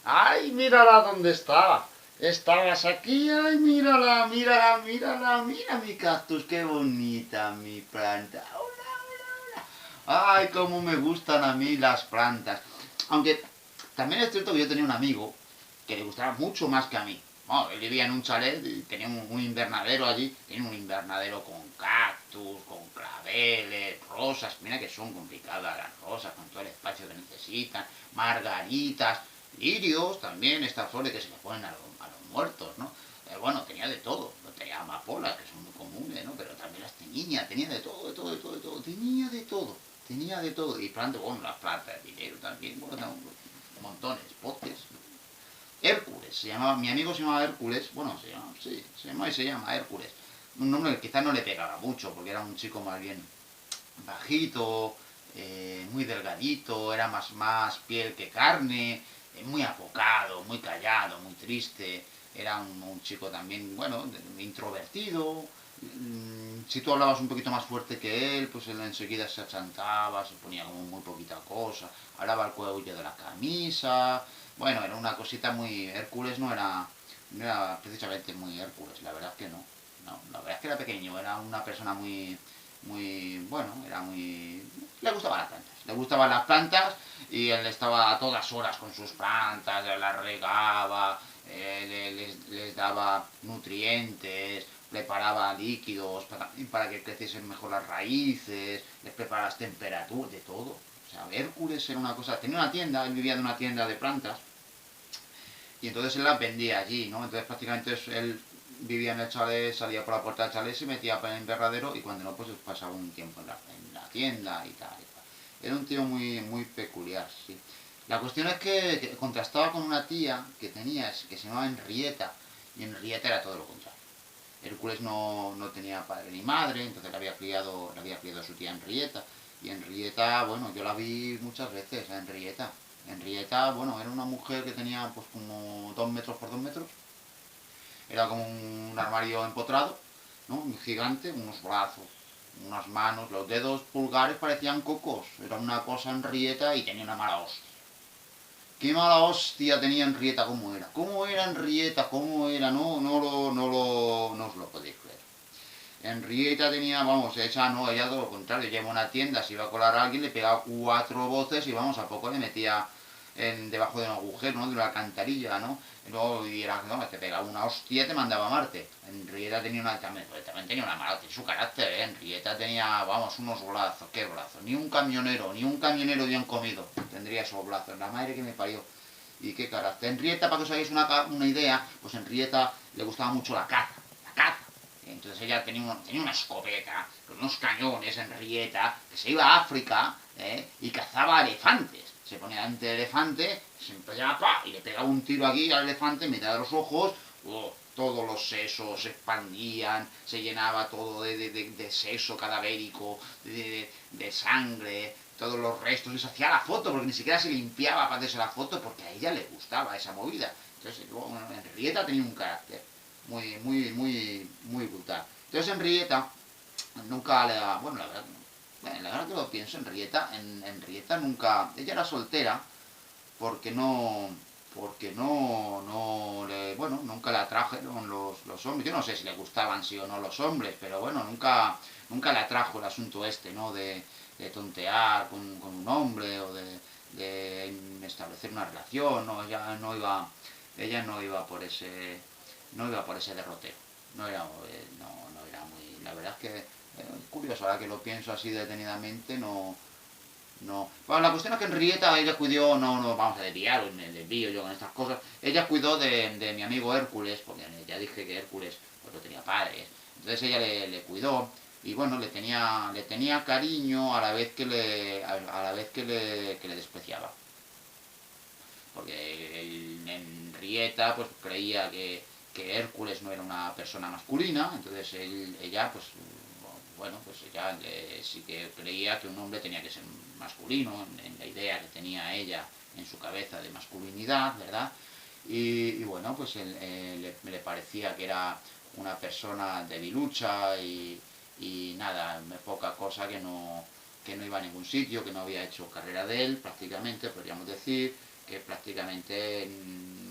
¡Ay, mírala dónde está! Estabas aquí, ay, mírala, mírala, mírala, mira mi cactus, qué bonita mi planta. Hola, hola, hola. Ay, cómo me gustan a mí las plantas. Aunque también es cierto que yo tenía un amigo que le gustaba mucho más que a mí. Bueno, él vivía en un chalet y tenía un invernadero allí. Tiene un invernadero con cactus, con claveles, rosas. Mira que son complicadas las rosas, con todo el espacio que necesitan. Margaritas, lirios también, estas flores que se le ponen a los muertos, ¿no? Bueno, tenía de todo. No tenía amapolas, que son muy comunes, ¿no? Pero también las tenía de todo, de todo, de todo, de todo. Tenía de todo. Tenía de todo. Y plantas, bueno, las plantas de dinero también. Bueno, montones, potes. Hércules, se llamaba, mi amigo se llamaba Hércules, bueno, se llama, sí, se llama y se llama Hércules. Un nombre que quizás no le pegaba mucho, porque era un chico más bien bajito, muy delgadito, era más piel que carne, muy apocado, muy callado, muy triste. Era un chico también, bueno, introvertido. Si tú hablabas un poquito más fuerte que él, pues él enseguida se achantaba, se ponía como muy poquita cosa, hablaba al cuello de la camisa. Bueno, era una cosita muy... Hércules no era precisamente muy Hércules, la verdad es que no. No, la verdad es que era pequeño, era una persona bueno, era muy... Le gustaban las plantas, le gustaban las plantas y él estaba a todas horas con sus plantas, las regaba, les daba nutrientes, preparaba líquidos para que creciesen mejor las raíces, les preparaba las temperaturas, de todo. O sea, Hércules era una cosa... Tenía una tienda, él vivía de una tienda de plantas y entonces él las vendía allí, ¿no? Entonces prácticamente él vivía en el chalet, salía por la puerta del chalet, se metía para el invernadero y cuando no, pues pasaba un tiempo en la tienda y tal, y tal. Era un tío muy peculiar, sí. La cuestión es que contrastaba con una tía que tenía, que se llamaba Henrietta, y Henrietta era todo lo contrario. Hércules no tenía padre ni madre, entonces le había criado su tía Henrietta. Y Henrietta, bueno, yo la vi muchas veces, a Henrietta. Henrietta, bueno, era una mujer que tenía pues como 2 metros por 2 metros. Era como un armario empotrado, ¿no? Un gigante, unos brazos, unas manos, los dedos pulgares parecían cocos. Era una cosa Henrietta y tenía una mala hostia. Qué mala hostia tenía Henrietta, cómo era. ¿Cómo era Henrietta? ¿Cómo era? No os lo podéis creer. Henrietta tenía, vamos, ella todo lo contrario, lleva una tienda, se iba a colar a alguien, le pegaba 4 voces y vamos, a poco le metía debajo de un agujero, ¿no? De una alcantarilla, ¿no? Y luego te pegaba una hostia y te mandaba a Marte. Henrietta tenía también tenía una mala, su carácter, ¿eh? Henrietta tenía, vamos, unos brazos, qué brazos, ni un camionero bien comido tendría esos brazos, la madre que me parió. Y qué carácter. Henrietta, para que os hagáis una idea, pues Henrietta le gustaba mucho la caza. Entonces ella tenía una escopeta con unos cañones en Henrietta, que se iba a África y cazaba elefantes. Se ponía delante del elefante, se empezaba y le pegaba un tiro aquí al elefante en mitad de los ojos. Todos los sesos se expandían, se llenaba todo de seso cadavérico, de sangre, todos los restos, y se hacía la foto, porque ni siquiera se limpiaba para hacerse la foto, porque a ella le gustaba esa movida. Entonces, bueno, Henrietta tenía un carácter muy brutal. Entonces Henrietta nunca le da, bueno, la verdad que lo pienso, Henrietta nunca, ella era soltera porque bueno, nunca le atrajeron los hombres. Yo no sé si le gustaban sí o no los hombres, pero bueno, nunca le atrajo el asunto este, ¿no? De tontear con un hombre o de establecer una relación, ¿no? Ella no iba por ese derrotero. No era muy... La verdad es que curioso, ahora que lo pienso así detenidamente, no. Bueno, la cuestión es que Henrietta, ella cuidó, no vamos a desviar, me desvío yo con estas cosas. Ella cuidó de mi amigo Hércules, porque ya dije que Hércules pues no tenía padres. Entonces ella le cuidó y bueno, le tenía cariño a la vez que le despreciaba. Porque Henrietta pues creía que Hércules no era una persona masculina, entonces ella pues bueno, pues ella sí que creía que un hombre tenía que ser masculino, en la idea que tenía ella en su cabeza de masculinidad, ¿verdad? Y bueno, pues le parecía que era una persona debilucha y nada, poca cosa que no iba a ningún sitio, que no había hecho carrera de él prácticamente, podríamos decir, que prácticamente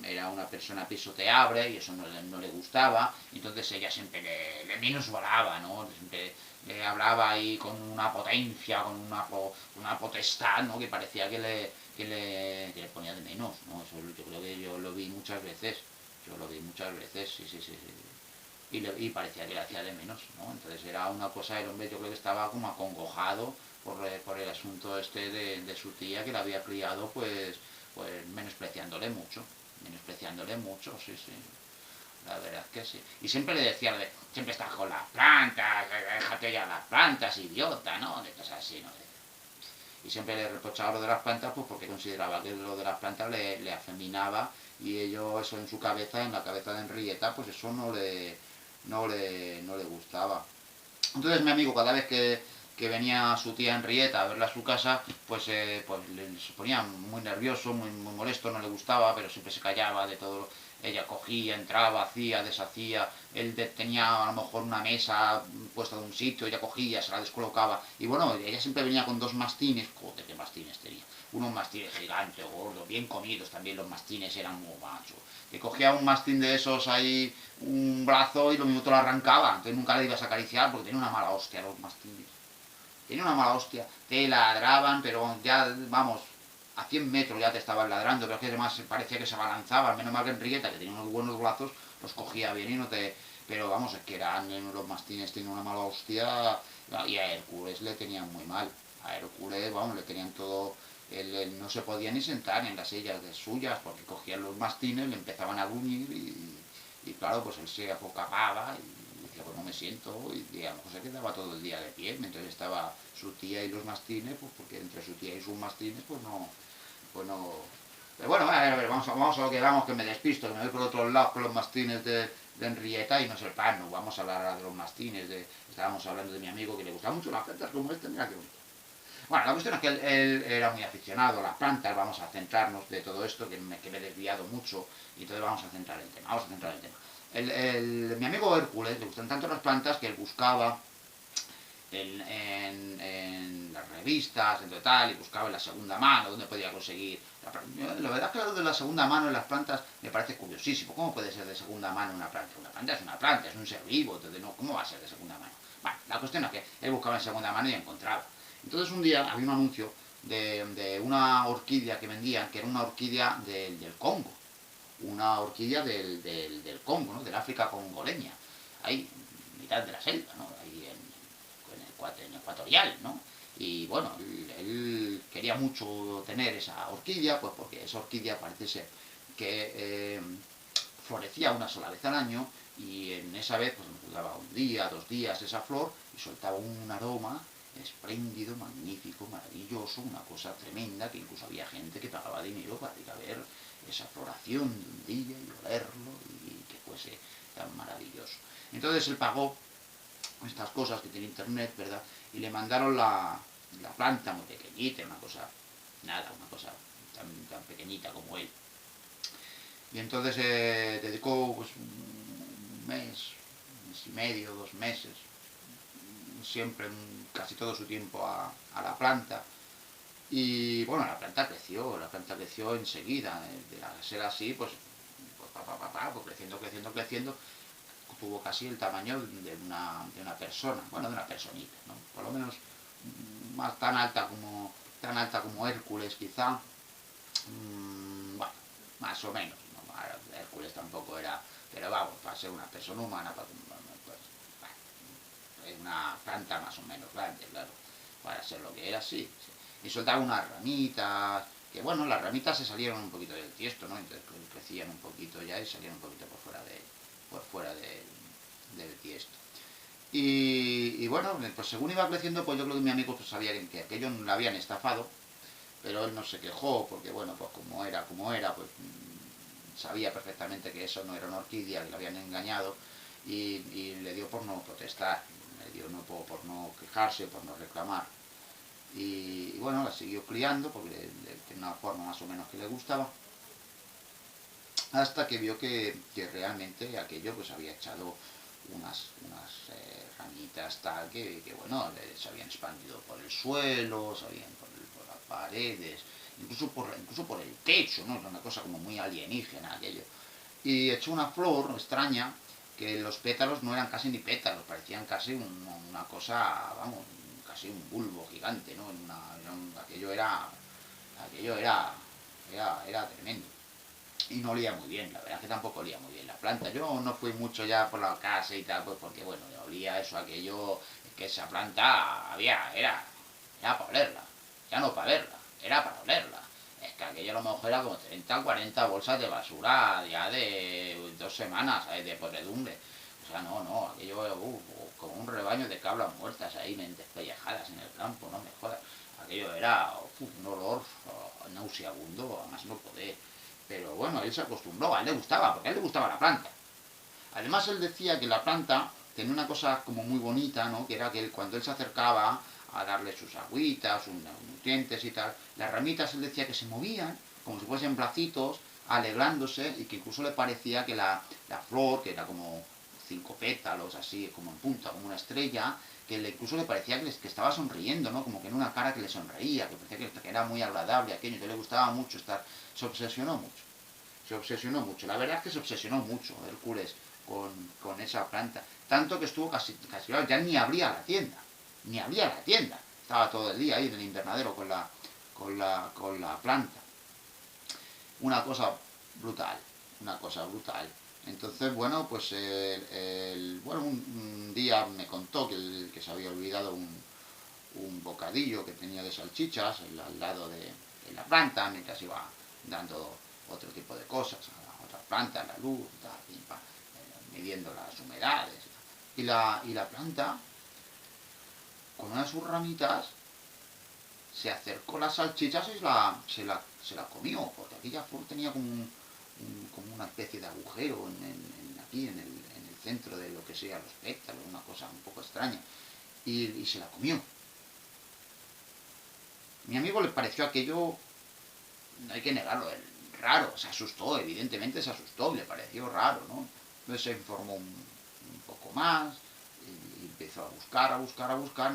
era una persona pisoteable y eso no le gustaba, entonces ella siempre le minusvalaba, ¿no? Siempre le hablaba ahí con una potencia, con una potestad, ¿no? Que parecía que le ponía de menos, ¿no? Eso yo creo que yo lo vi muchas veces, sí, sí, sí, sí. Y parecía que le hacía de menos, ¿no? Entonces era una cosa, el hombre yo creo que estaba como acongojado por el asunto este de su tía que la había criado pues menospreciándole mucho, sí, sí, la verdad es que sí. Y siempre le decía, siempre estás con las plantas, déjate ya las plantas, idiota, ¿no? De cosas así, ¿no? Y siempre le reprochaba lo de las plantas, pues porque consideraba que lo de las plantas le afeminaba y ello, eso en su cabeza, en la cabeza de Henrietta, pues eso no le gustaba. Entonces mi amigo, cada vez que venía su tía Henrietta a verla a su casa, pues se ponía muy nervioso, muy molesto, no le gustaba, pero siempre se callaba de todo. Ella cogía, entraba, hacía, deshacía, tenía a lo mejor una mesa puesta de un sitio, ella cogía, se la descolocaba. Y bueno, ella siempre venía con dos mastines, joder, qué mastines tenía. Unos mastines gigantes, gordos, bien comidos también, los mastines eran muy machos. Que cogía un mastín de esos ahí, un brazo y lo mismo te lo arrancaba, entonces nunca le ibas a acariciar porque tenía una mala hostia los mastines. Tenía una mala hostia, te ladraban, pero ya, vamos, a 100 metros ya te estaban ladrando, pero es que además parecía que se abalanzaban, menos mal que Enriqueta, que tenía unos buenos brazos, los cogía bien y no te... Pero vamos, es que eran los mastines, tenían una mala hostia y a Hércules le tenían muy mal. A Hércules, vamos, le tenían todo... Él no se podía ni sentar en las sillas de suyas porque cogían los mastines, le empezaban a gruñir y claro, pues él se acocapaba y decía, pues no me siento, y a lo mejor se quedaba todo el día de pie, mientras estaba su tía y los mastines, pues porque entre su tía y sus mastines, pues no... Pero bueno, a ver, vamos a lo que vamos, que me despisto, que me voy por otros lados con los mastines de Henrietta y no es el pan, no vamos a hablar de los mastines, estábamos hablando de mi amigo que le gustaba mucho las plantas como este, mira qué bonito. Bueno, la cuestión es que él era muy aficionado a las plantas, vamos a centrarnos de todo esto, que me he desviado mucho, y entonces vamos a centrar el tema, mi amigo Hércules le gustan tanto las plantas que él buscaba en las revistas, en total, y buscaba en la segunda mano, donde podía conseguir. La verdad es que lo de la segunda mano en las plantas me parece curiosísimo. ¿Cómo puede ser de segunda mano una planta? Una planta es una planta, es un ser vivo, entonces no, ¿cómo va a ser de segunda mano? Bueno, la cuestión es que él buscaba en segunda mano y encontraba. Entonces un día había un anuncio de una orquídea que vendían, que era una orquídea del Congo. Una orquídea del Congo, ¿no? Del África congoleña. Ahí, en mitad de la selva, ¿no? Ahí en ecuatorial, ¿no? Y bueno, él quería mucho tener esa orquídea, pues porque esa orquídea parece ser que florecía una sola vez al año y en esa vez pues nos daba un día, 2 días esa flor y soltaba un aroma espléndido, magnífico, maravilloso, una cosa tremenda que incluso había gente que pagaba dinero para ir a ver esa floración de un día y olerlo y que fuese tan maravilloso. Entonces él pagó estas cosas que tiene internet, ¿verdad? Y le mandaron la planta muy pequeñita, una cosa, nada, una cosa tan pequeñita como él. Y entonces dedicó pues, un mes y medio, 2 meses, siempre casi todo su tiempo a la planta. Y bueno, la planta creció enseguida, de ser así, pues creciendo, creciendo, creciendo, tuvo casi el tamaño de una persona, bueno, de una personita, ¿no? Por lo menos más tan alta como Hércules quizá, bueno, más o menos, ¿no? Hércules tampoco era, pero vamos, para ser una persona humana, pues, es una planta más o menos grande, claro, para ser lo que era, sí, sí. Y soltaba unas ramitas, que bueno, las ramitas se salieron un poquito del tiesto, ¿no? Entonces crecían un poquito ya y salieron un poquito por fuera del tiesto. Y bueno, pues según iba creciendo, pues yo creo que mi amigo pues sabía que aquello no le habían estafado, pero él no se quejó, porque bueno, pues como era, pues sabía perfectamente que eso no era una orquídea, que lo habían engañado, y le dio por no protestar, le dio por no quejarse, por no reclamar. Y bueno, la siguió criando, porque tenía una forma más o menos que le gustaba, hasta que vio que realmente aquello pues había echado unas ramitas tal que bueno, se habían expandido por el suelo, por las paredes incluso por el techo, ¿no? Era una cosa como muy alienígena aquello. Y echó una flor extraña, que los pétalos no eran casi ni pétalos, parecían casi una cosa, vamos, casi un bulbo gigante, ¿no? Aquello era tremendo. Y no olía muy bien, la verdad es que tampoco olía muy bien la planta. Yo no fui mucho ya por la casa y tal, pues porque bueno, olía eso, aquello, que esa planta era para olerla, ya no para verla, era para olerla. Es que aquello a lo mejor era como 30 40 bolsas de basura ya de 2 semanas, ¿sabes? De podredumbre. O sea, no, aquello como un rebaño de cabras muertas ahí, despellejadas en el campo, no me jodas. Aquello era un olor nauseabundo, a más no poder. Pero bueno, él se acostumbró, a él le gustaba, porque a él le gustaba la planta. Además, él decía que la planta tenía una cosa como muy bonita, ¿no? Que era que cuando él se acercaba a darle sus agüitas, sus nutrientes y tal, las ramitas él decía que se movían, como si fuesen bracitos, alegrándose, y que incluso le parecía que la flor, que era como 5 pétalos, así, como en punta, como una estrella, que incluso le parecía que estaba sonriendo, ¿no? Como que en una cara que le sonreía, que parecía que era muy agradable aquello, que le gustaba mucho estar. Se obsesionó mucho. Se obsesionó mucho. La verdad es que se obsesionó mucho Hércules con esa planta. Tanto que estuvo casi ya ni abría la tienda. Ni abría la tienda. Estaba todo el día ahí en el invernadero con la planta. Una cosa brutal. Una cosa brutal. Entonces, bueno, pues bueno, un día me contó que se había olvidado un bocadillo que tenía de salchichas al lado de la planta, mientras iba dando otro tipo de cosas a otras plantas, la luz, tal, midiendo las humedades. Y la planta, con una de sus ramitas, se acercó a las salchichas y se la comió, porque aquella flor tenía como una especie de agujero aquí en el centro de lo que sea los pétalos, una cosa un poco extraña, y se la comió. Mi amigo le pareció aquello, no hay que negarlo, raro, se asustó, evidentemente se asustó, le pareció raro, ¿no? Entonces se informó un poco más y empezó a buscar,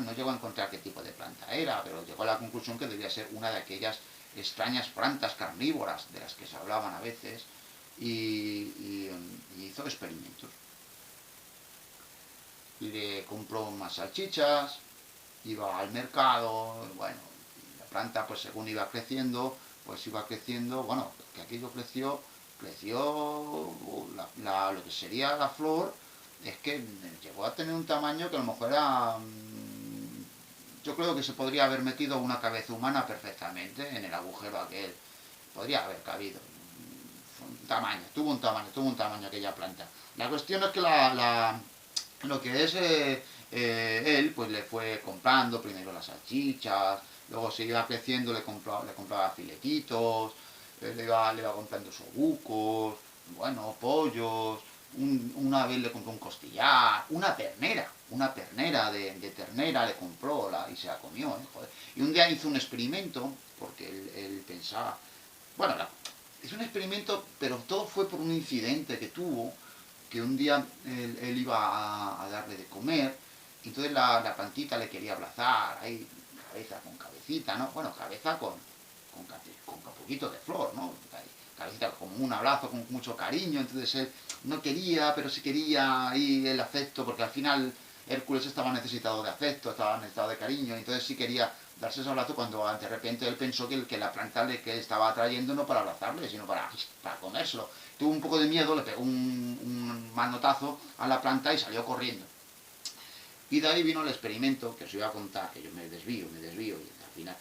no llegó a encontrar qué tipo de planta era, pero llegó a la conclusión que debía ser una de aquellas extrañas plantas carnívoras de las que se hablaban a veces, y hizo experimentos. Le compró más salchichas, iba al mercado, bueno, la planta pues según iba creciendo, bueno, que aquello creció lo que sería la flor, es que llegó a tener un tamaño que a lo mejor era, yo creo que se podría haber metido una cabeza humana perfectamente en el agujero aquel, podría haber cabido. Tuvo un tamaño aquella planta. La cuestión es que lo que es él, pues le fue comprando primero las salchichas, luego se iba creciendo, le compraba filetitos, le iba comprando sobucos, bueno, pollos, una vez le compró un costillar, una ternera de ternera le compró y se la comió, joder. Y un día hizo un experimento, porque él pensaba, bueno, es un experimento, pero todo fue por un incidente que tuvo, que un día él iba a darle de comer, y entonces la plantita le quería abrazar, ahí, cabeza con cabecita, ¿no? Bueno, cabeza con poquito de flor, ¿no? Cabecita como un abrazo, con mucho cariño, entonces él no quería, pero sí quería ahí el afecto, porque al final Hércules estaba necesitado de afecto, estaba necesitado de cariño, entonces sí quería darse ese abrazo cuando de repente él pensó que la planta que estaba atrayendo no para abrazarle, sino para comérselo. Tuvo un poco de miedo, le pegó un manotazo a la planta y salió corriendo. Y de ahí vino el experimento, que os iba a contar, que yo me desvío, y al final.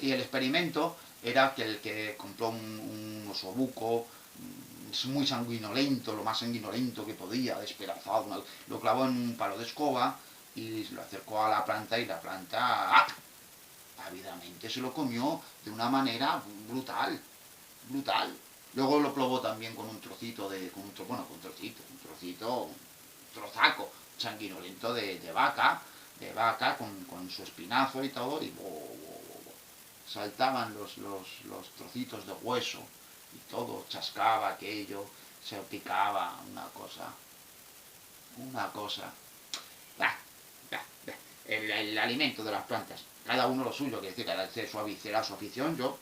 Y el experimento era que el que compró un osobuco, es muy sanguinolento, lo más sanguinolento que podía, despedazado, lo clavó en un palo de escoba y lo acercó a la planta, y la planta ávidamente se lo comió de una manera brutal, brutal. Luego lo probó también con un trocito un trozaco sanguinolento de vaca con su espinazo y todo, y saltaban los trocitos de hueso y todo, chascaba aquello, se picaba, una cosa. Bah, bah, bah. El alimento de las plantas, cada uno lo suyo, que decir, cada será su afición, yo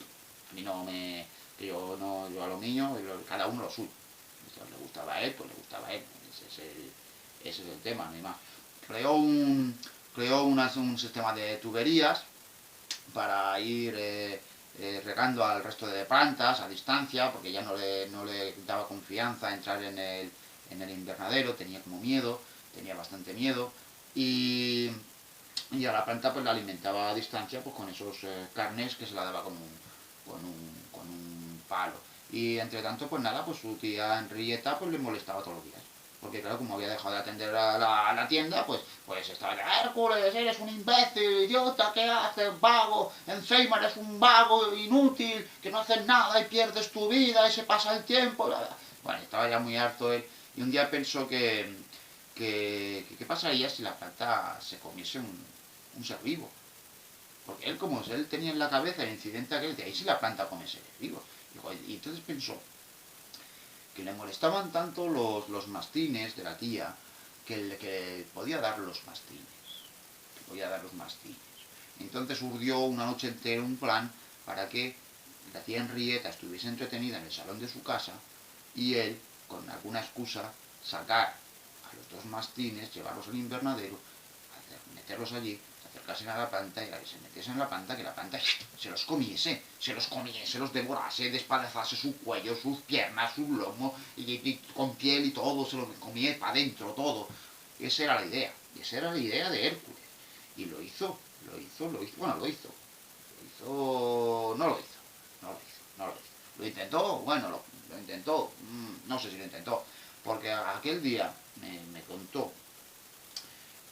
A mí no me... yo a los niños, cada uno lo suyo. Si le gustaba a él, pues le gustaba a él. Ese es el tema, no hay más. Creó un sistema de tuberías para ir regando al resto de plantas a distancia, porque ya no le daba confianza entrar en el invernadero, tenía como miedo, tenía bastante miedo, y a la planta pues la alimentaba a distancia pues con esos carnes que se la daba con un palo. Y entre tanto, pues nada, pues su tía Henrietta pues le molestaba todos los días. Porque claro, como había dejado de atender a la tienda, pues estaba de Hércules, eres un imbécil, idiota, ¿qué haces, vago? Encima eres un vago inútil, que no haces nada y pierdes tu vida y se pasa el tiempo. Bueno, estaba ya muy harto él. Y un día pensó ¿qué pasaría si la planta se comiese un ser vivo? Porque él tenía en la cabeza el incidente aquel de ahí si la planta come seres vivos. Y entonces pensó que le molestaban tanto los mastines de la tía que podía dar los mastines. Que podía dar los mastines. Entonces urdió una noche entera un plan para que la tía Henrietta estuviese entretenida en el salón de su casa y él, con alguna excusa, sacar a los dos mastines, llevarlos al invernadero, meterlos allí, acercarse a la planta y se metiese en la planta, que la planta se los comiese, los devorase, despedazase su cuello, sus piernas, su lomo, y con piel y todo, se los comiese para adentro, todo. Esa era la idea, y esa era la idea de Hércules. Y lo hizo, bueno, lo hizo, no lo hizo, no lo hizo. Lo intentó, bueno, lo intentó, no sé si lo intentó, porque aquel día me contó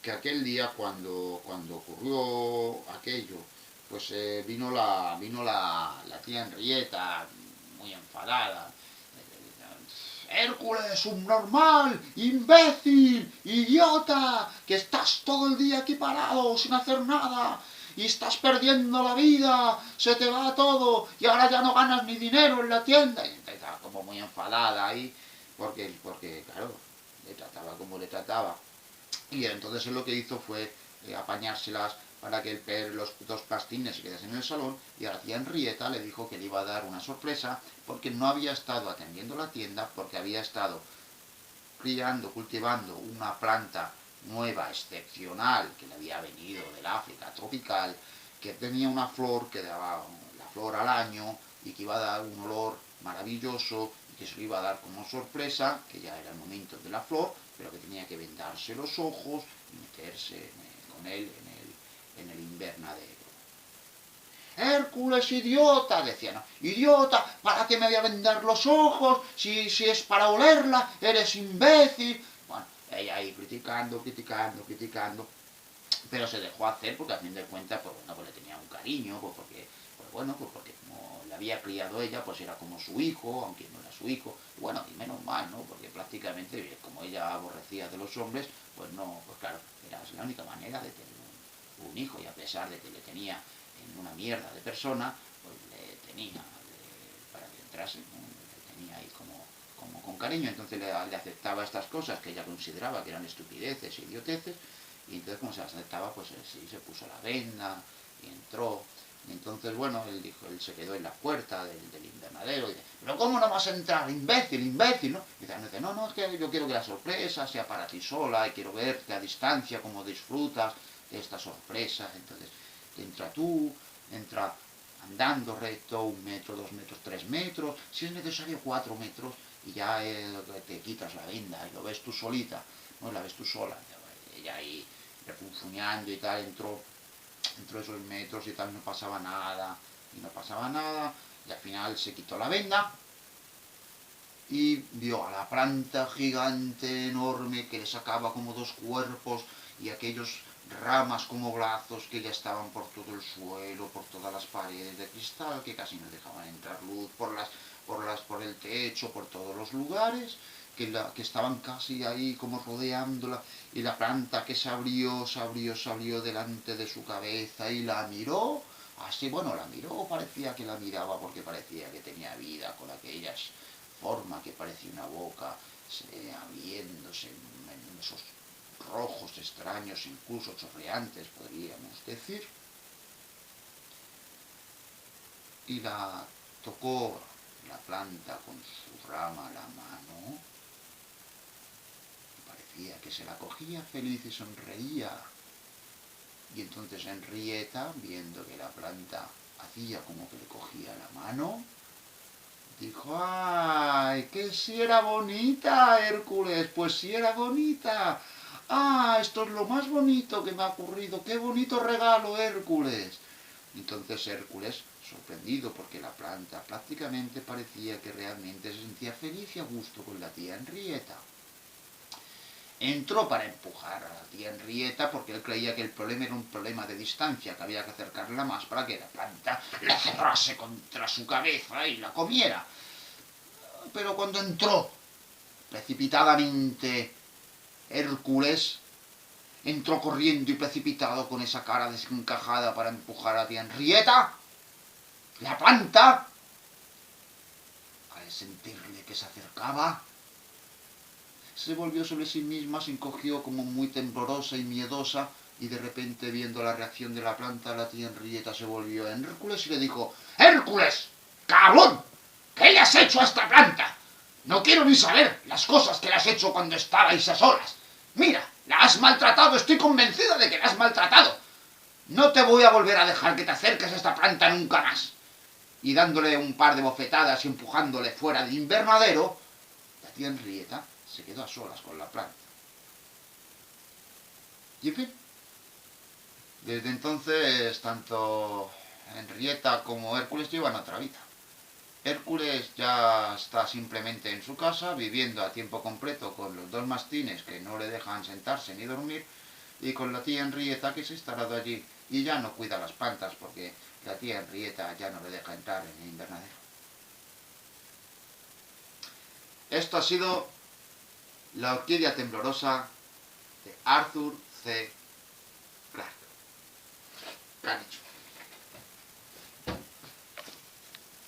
que aquel día cuando ocurrió aquello, pues vino la tía Henrietta muy enfadada. Hércules, subnormal, imbécil, idiota, que estás todo el día aquí parado sin hacer nada y estás perdiendo la vida, se te va todo y ahora ya no ganas ni dinero en la tienda. Y estaba como muy enfadada ahí porque claro, le trataba como le trataba. Y entonces él lo que hizo fue apañárselas para que los dos pastines se quedasen en el salón, y a la tía Henrietta le dijo que le iba a dar una sorpresa porque no había estado atendiendo la tienda, porque había estado cultivando una planta nueva, excepcional, que le había venido del África tropical, que tenía una flor que daba la flor al año y que iba a dar un olor maravilloso y que se lo iba a dar como sorpresa, que ya era el momento de la flor, pero que tenía que vendarse los ojos y meterse con él en el invernadero. Hércules, idiota, decía, ¿no? Idiota, ¿para qué me voy a vendar los ojos? Si es para olerla, eres imbécil. Bueno, ella ahí criticando, pero se dejó hacer porque a fin de cuentas, pues le tenía un cariño, porque como le había criado ella, pues era como su hijo, aunque no era su hijo, y menos mal, ¿no? Porque prácticamente, como ella aborrecía de los hombres, pues no, pues claro, era la única manera de tener un hijo, y a pesar de que le tenía en una mierda de persona, pues le tenía, para que entrase, ¿no? Le tenía ahí como con cariño, entonces le aceptaba estas cosas que ella consideraba que eran estupideces e idioteces, y entonces como se las aceptaba, pues sí, se puso la venda y entró. Y entonces, bueno, él se quedó en la puerta del invernadero y dice, pero ¿cómo no vas a entrar, imbécil, ¿no? Y dice, no, es que yo quiero que la sorpresa sea para ti sola y quiero verte a distancia cómo disfrutas de esta sorpresa. Entonces, entra andando recto, 1 metro, 2 metros, 3 metros, si es necesario 4 metros, y ya te quitas la venda y lo ves tú solita, no la ves tú sola. Ella ahí refunfuñando y tal, entró esos metros y tal, no pasaba nada, y al final se quitó la venda y vio a la planta gigante enorme que le sacaba como 2 cuerpos y aquellos ramas como brazos que ya estaban por todo el suelo, por todas las paredes de cristal, que casi no dejaban entrar luz por el techo, por todos los lugares, que estaban casi ahí como rodeándola, y la planta que se abrió delante de su cabeza y la miró, así, la miró, parecía que la miraba porque parecía que tenía vida, con aquellas forma que parecía una boca abriéndose en esos rojos extraños, incluso chorreantes, podríamos decir. Y la tocó la planta con su rama a la mano, parecía que se la cogía feliz y sonreía. Y entonces Henrietta, viendo que la planta hacía como que le cogía la mano, dijo: ¡ay, que si era bonita, Hércules! Pues si era bonita. ¡Ah, esto es lo más bonito que me ha ocurrido! ¡Qué bonito regalo, Hércules! Entonces Hércules, sorprendido porque la planta prácticamente parecía que realmente se sentía feliz y a gusto con la tía Henrietta, entró para empujar a la tía Henrietta porque él creía que el problema era un problema de distancia, que había que acercarla más para que la planta la cerrase contra su cabeza y la comiera. Pero cuando entró precipitadamente Hércules, entró corriendo y precipitado con esa cara desencajada para empujar a la tía Henrietta, la planta, al sentirle que se acercaba, se volvió sobre sí misma, se encogió como muy temblorosa y miedosa, y de repente, viendo la reacción de la planta, la tía Henrietta se volvió a Hércules y le dijo: ¡Hércules, cabrón! ¿Qué le has hecho a esta planta? No quiero ni saber las cosas que le has hecho cuando estabais a solas. Mira, la has maltratado, estoy convencida de que la has maltratado. No te voy a volver a dejar que te acerques a esta planta nunca más. Y dándole un par de bofetadas y empujándole fuera del invernadero, la tía Henrietta se quedó a solas con la planta. Y en fin, desde entonces tanto Henrietta como Hércules llevan otra vida. Hércules ya está simplemente en su casa, viviendo a tiempo completo con los dos mastines que no le dejan sentarse ni dormir, y con la tía Henrietta, que se ha instalado allí y ya no cuida las plantas porque la tía Henrietta ya no le deja entrar en el invernadero. Esto ha sido La orquídea temblorosa de Arthur C.